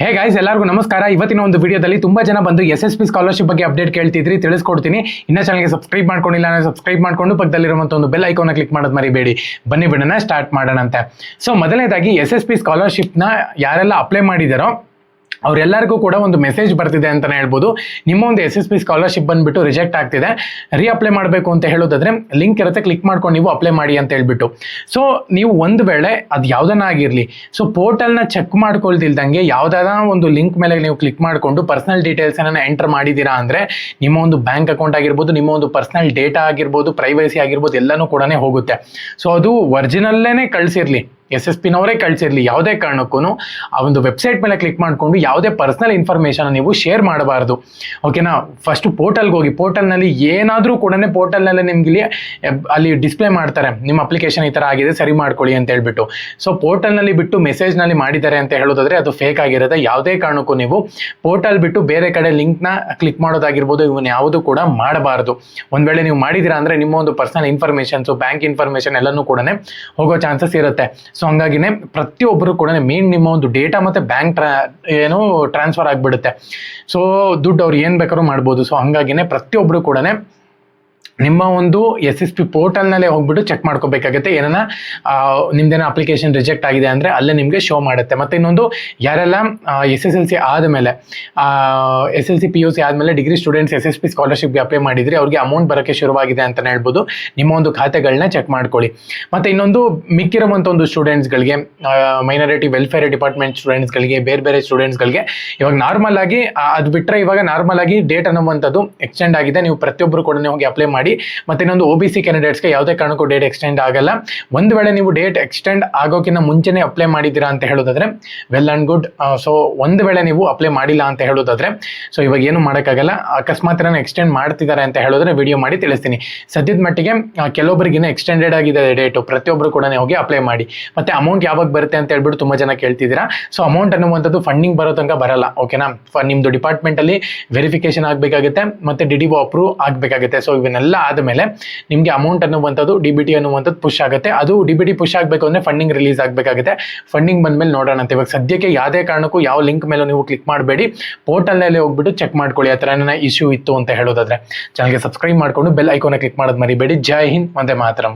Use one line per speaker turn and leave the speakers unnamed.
Hey guys, ಎಲ್ಲರಿಗೂ ನಮಸ್ಕಾರ. ಇವತ್ತಿನ ಒಂದು ವಿಡಿಯೋದಲ್ಲಿ ತುಂಬಾ ಜನ ಬಂದು SSP ಸ್ಕಾಲರ್ಶಿಪ್ ಬಗ್ಗೆ ಅಪ್ಡೇಟ್ ಕೇಳ್ತಿದ್ರಿ, ತಿಳಿಸ್ಕೊಡ್ತೀನಿ. ಇನ್ನ ಚಾನಲ್ಗೆ ಸಬ್ಸ್ಕ್ರೈಬ್ ಮಾಡ್ಕೊಂಡಿಲ್ಲ ಅಂದ್ರೆ ಸಬ್ಸ್ಕ್ರೈಬ್ ಮಾಡ್ಕೊಂಡು ಪಕ್ಕದಲ್ಲಿರುವಂತ ಒಂದು ಬೆಲ್ ಐಕಾನ್ ಕ್ಲಿಕ್ ಮಾಡೋದು ಮರಿಬೇಡಿ. ಬನ್ನಿ ಬಿಡೋಣ, ಸ್ಟಾರ್ಟ್ ಮಾಡೋಣ ಅಂತ. ಸೊ ಮೊದಲನೇದಾಗಿ SSP ಸ್ಕಾಲರ್ಶಿಪ್ನ ಯಾರೆಲ್ಲ ಅಪ್ಲೈ ಮಾಡಿದಾರೋ ಅವರೆಲ್ಲರಿಗೂ ಕೂಡ ಒಂದು ಮೆಸೇಜ್ ಬರ್ತಿದೆ ಅಂತಲೇ ಹೇಳ್ಬೋದು. ನಿಮ್ಮ ಒಂದು SSP ಸ್ಕಾಲರ್ಶಿಪ್ ಬಂದ್ಬಿಟ್ಟು ರಿಜೆಕ್ಟ್ ಆಗ್ತಿದೆ, ಅಪ್ಲೈ ಮಾಡಬೇಕು ಅಂತ ಹೇಳೋದಾದ್ರೆ ಲಿಂಕ್ ಇರುತ್ತೆ, ಕ್ಲಿಕ್ ಮಾಡ್ಕೊಂಡು ನೀವು ಅಪ್ಲೈ ಮಾಡಿ ಅಂತ ಹೇಳ್ಬಿಟ್ಟು. ಸೊ ನೀವು ಒಂದು ವೇಳೆ ಅದು ಯಾವುದನ್ನ ಆಗಿರಲಿ, ಸೊ ಪೋರ್ಟಲ್ನ ಚೆಕ್ ಮಾಡ್ಕೊಳ್ತಿಲ್ದಂಗೆ ಯಾವುದಾದ ಒಂದು ಲಿಂಕ್ ಮೇಲೆ ನೀವು ಕ್ಲಿಕ್ ಮಾಡಿಕೊಂಡು ಪರ್ಸನಲ್ ಡೀಟೇಲ್ಸನ್ನು ಎಂಟರ್ ಮಾಡಿದ್ದೀರಾ ಅಂದರೆ ನಿಮ್ಮ ಒಂದು ಬ್ಯಾಂಕ್ ಅಕೌಂಟ್ ಆಗಿರ್ಬೋದು, ನಿಮ್ಮ ಒಂದು ಪರ್ಸನಲ್ ಡೇಟಾ ಆಗಿರ್ಬೋದು, ಪ್ರೈವಸಿ ಆಗಿರ್ಬೋದು, ಎಲ್ಲನೂ ಕೂಡ ಹೋಗುತ್ತೆ. ಸೊ ಅದು ಒರಿಜಿನಲ್ಲೇನೆ ಕಳಿಸಿರ್ಲಿ, SSPನವರೇ ಕಳಿಸಿರ್ಲಿ, ಯಾವುದೇ ಕಾರಣಕ್ಕೂ ಆ ಒಂದು ವೆಬ್ಸೈಟ್ ಮೇಲೆ ಕ್ಲಿಕ್ ಮಾಡಿಕೊಂಡು ಯಾವುದೇ ಪರ್ಸನಲ್ ಇನ್ಫಾರ್ಮೇಷನ್ ನೀವು ಶೇರ್ ಮಾಡಬಾರ್ದು. ಓಕೆನಾ? ಫಸ್ಟ್ ಪೋರ್ಟಲ್ಗೆ ಹೋಗಿ, ಪೋರ್ಟಲ್ನಲ್ಲಿ ಏನಾದರೂ ಕೂಡ ಪೋರ್ಟಲ್ನಲ್ಲೇ ನಿಮ್ಗೆ ಅಲ್ಲಿ ಡಿಸ್ಪ್ಲೇ ಮಾಡ್ತಾರೆ, ನಿಮ್ಮ ಅಪ್ಲಿಕೇಶನ್ ಈ ಥರ ಆಗಿದೆ ಸರಿ ಮಾಡ್ಕೊಳ್ಳಿ ಅಂತ ಹೇಳ್ಬಿಟ್ಟು. ಸೊ ಪೋರ್ಟಲ್ನಲ್ಲಿ ಬಿಟ್ಟು ಮೆಸೇಜ್ನಲ್ಲಿ ಮಾಡಿದ್ದಾರೆ ಅಂತ ಹೇಳೋದಾದ್ರೆ ಅದು ಫೇಕ್ ಆಗಿರುತ್ತೆ. ಯಾವುದೇ ಕಾರಣಕ್ಕೂ ನೀವು ಪೋರ್ಟಲ್ ಬಿಟ್ಟು ಬೇರೆ ಕಡೆ ಲಿಂಕ್ನ ಕ್ಲಿಕ್ ಮಾಡೋದಾಗಿರ್ಬೋದು, ಇವನ್ನ ಯಾವುದು ಕೂಡ ಮಾಡಬಾರ್ದು. ಒಂದು ವೇಳೆ ನೀವು ಮಾಡಿದ್ದೀರಾ ಅಂದರೆ ನಿಮ್ಮ ಒಂದು ಪರ್ಸನಲ್ ಇನ್ಫಾರ್ಮೇಷನ್ಸು, ಬ್ಯಾಂಕ್ ಇನ್ಫಾರ್ಮೇಷನ್ ಎಲ್ಲನೂ ಕೂಡ ಹೋಗೋ ಚಾನ್ಸಸ್ ಇರುತ್ತೆ. ಸೊ ಹಂಗಾಗಿನೇ ಪ್ರತಿಯೊಬ್ಬರು ಕೂಡ ಮೇನ್ ನಿಮ್ಮ ಒಂದು ಡೇಟಾ ಮತ್ತು ಬ್ಯಾಂಕ್ ಟ್ರಾನ್ಸ್ಫರ್ ಆಗಿಬಿಡುತ್ತೆ. ಸೊ ದುಡ್ಡು ಅವ್ರು ಏನು ಬೇಕಾದ್ರೂ ಮಾಡ್ಬೋದು. ಸೊ ಹಂಗಾಗಿನೇ ಪ್ರತಿಯೊಬ್ಬರು ಕೂಡ ನಿಮ್ಮ ಒಂದು SSP ಪೋರ್ಟಲ್ನಲ್ಲೇ ಹೋಗ್ಬಿಟ್ಟು ಚೆಕ್ ಮಾಡ್ಕೋಬೇಕಾಗುತ್ತೆ. ಏನನ್ನ ನಿಮ್ದೇನೋ ಅಪ್ಲಿಕೇಶನ್ ರಿಜೆಕ್ಟ್ ಆಗಿದೆ ಅಂದರೆ ಅಲ್ಲೇ ನಿಮಗೆ ಶೋ ಮಾಡುತ್ತೆ. ಮತ್ತು ಇನ್ನೊಂದು, ಯಾರೆಲ್ಲ SSLC ಆದಮೇಲೆ SSLC PUC ಆದಮೇಲೆ ಡಿಗ್ರಿ ಸ್ಟೂಡೆಂಟ್ಸ್ SSP ಸ್ಕಾಲರ್ಶಿಪ್ಗೆ ಅಪ್ಲೈ ಮಾಡಿದರೆ ಅವ್ರಿಗೆ ಅಮೌಂಟ್ ಬರೋಕ್ಕೆ ಶುರುವಾಗಿದೆ ಅಂತಲೇ ಹೇಳ್ಬೋದು. ನಿಮ್ಮ ಒಂದು ಖಾತೆಗಳನ್ನ ಚೆಕ್ ಮಾಡ್ಕೊಳ್ಳಿ. ಮತ್ತು ಇನ್ನೊಂದು, ಮಿಕ್ಕಿರುವಂಥ ಒಂದು ಸ್ಟೂಡೆಂಟ್ಸ್ಗಳಿಗೆ, ಮೈನಾರಿಟಿ ವೆಲ್ಫೇರ್ ಡಿಪಾರ್ಟ್ಮೆಂಟ್ ಸ್ಟೂಡೆಂಟ್ಸ್ಗಳಿಗೆ, ಬೇರೆ ಬೇರೆ ಸ್ಟೂಡೆಂಟ್ಸ್ಗಳಿಗೆ ಇವಾಗ ನಾರ್ಮಲ್ ಆಗಿ ಅದು ಬಿಟ್ಟರೆ ಇವಾಗ ನಾರ್ಮಲ್ ಆಗಿ ಡೇಟ್ ಅನ್ನುವಂಥದ್ದು ಎಕ್ಸ್ಟೆಂಡ್ ಆಗಿದೆ. ನೀವು ಪ್ರತಿಯೊಬ್ಬರು ಕೂಡ ಹೋಗಿ ಅಪ್ಲೈ ಮಾಡಿ. ಮತ್ತೆ ಇನ್ನೊಂದು, OBC ಕ್ಯಾಂಡಿಡೇಟ್ಸ್ಗೆ ಯಾವುದೇ ಕಾರಣಕ್ಕೂ ಡೇಟ್ ಎಕ್ಸ್ಟೆಂಡ್ ಆಗಲ್ಲ. ಒಂದು ವೇಳೆ ನೀವು ಡೇಟ್ ಎಕ್ಸ್ಟೆಂಡ್ ಆಗೋಕ್ಕಿಂತ ಮುಂಚೆನೇ ಅಪ್ಲೈ ಮಾಡಿದ್ದೀರಾ ಅಂತ ಹೇಳೋದಾದ್ರೆ ವೆಲ್ ಆ್ಯಂಡ್ ಗುಡ್. ಸೊ ಒಂದು ವೇಳೆ ನೀವು ಅಪ್ಲೈ ಮಾಡಿಲ್ಲ ಅಂತ ಹೇಳೋದಾದ್ರೆ ಸೊ ಇವಾಗ ಏನು ಮಾಡೋಕ್ಕಾಗಲ್ಲ. ಅಕಸ್ಮಾತ್ ನಾನು ಎಕ್ಸ್ಟೆಂಡ್ ಮಾಡ್ತಿದ್ದಾರೆ ಅಂತ ಹೇಳೋದ್ರೆ ವಿಡಿಯೋ ಮಾಡಿ ತಿಳಿಸ್ತೀನಿ. ಸದ್ಯದ ಮಟ್ಟಿಗೆ ಕೆಲವೊಬ್ಬರಿಗಿನ್ನ ಎಕ್ಸ್ಟೆಂಡೆಡ್ ಆಗಿದೆ ಡೇಟು, ಪ್ರತಿಯೊಬ್ಬರು ಕೂಡ ಹೋಗಿ ಅಪ್ಲೈ ಮಾಡಿ. ಮತ್ತೆ ಅಮೌಂಟ್ ಯಾವಾಗ ಬರುತ್ತೆ ಅಂತ ಹೇಳ್ಬಿಟ್ಟು ತುಂಬ ಜನ ಕೇಳ್ತಿದ್ದೀರಾ. ಸೊ ಅಮೌಂಟ್ ಅನ್ನುವಂಥದ್ದು ಫಂಡಿಂಗ್ ಬರೋ ತನಕ ಬರಲ್ಲ. ಓಕೆನಾ? ನಿಮ್ಮದು ಡಿಪಾರ್ಟ್ಮೆಂಟಲ್ಲಿ ವೆರಿಫಿಕೇಶನ್ ಆಗಬೇಕಾಗುತ್ತೆ, ಮತ್ತು DDO ಅಪ್ರೂವ್ ಆಗಬೇಕಾಗುತ್ತೆ. ಸೊ ಇವನ್ನೆಲ್ಲ ಆದಮೇಲೆ ನಿಮಗೆ ಅಮೌಂಟ್ ಅನ್ನುವಂಥದ್ದು DBT ಅನ್ನುವಂಥದ್ದು ಪುಷ್ ಆಗುತ್ತೆ. ಅದು DBT ಪುಷ್ ಆಗಬೇಕು ಅಂದರೆ ಫಂಡಿಂಗ್ ರಿಲೀಸ್ ಆಗಬೇಕಾಗುತ್ತೆ. ಫಂಡಿಂಗ್ ಬಂದಮೇಲೆ ನೋಡೋಣ ಅಂತ. ಇವಾಗ ಸದ್ಯಕ್ಕೆ ಯಾವುದೇ ಕಾರಣಕ್ಕೂ ಯಾವ ಲಿಂಕ್ ಮೇಲೆ ನೀವು ಕ್ಲಿಕ್ ಮಾಡಬೇಡಿ, ಪೋರ್ಟಲ್ನಲ್ಲಿ ಹೋಗ್ಬಿಟ್ಟು ಚೆಕ್ ಮಾಡ್ಕೊಳ್ಳಿ. ಆ ಥರ ಏನಾರ ಇಶ್ಯೂ ಇತ್ತು ಅಂತ ಹೇಳೋದಾದ್ರೆ ಚಾನಲ್ಗೆ ಸಬ್ಸ್ಕ್ರೈಬ್ ಮಾಡಿಕೊಂಡು ಬೆಲ್ ಐಕಾನ್ ಕ್ಲಿಕ್ ಮಾಡೋದು ಮರಿಬೇಡಿ. ಜೈ ಹಿಂದ್, ವಂದೇ ಮಾತರಂ.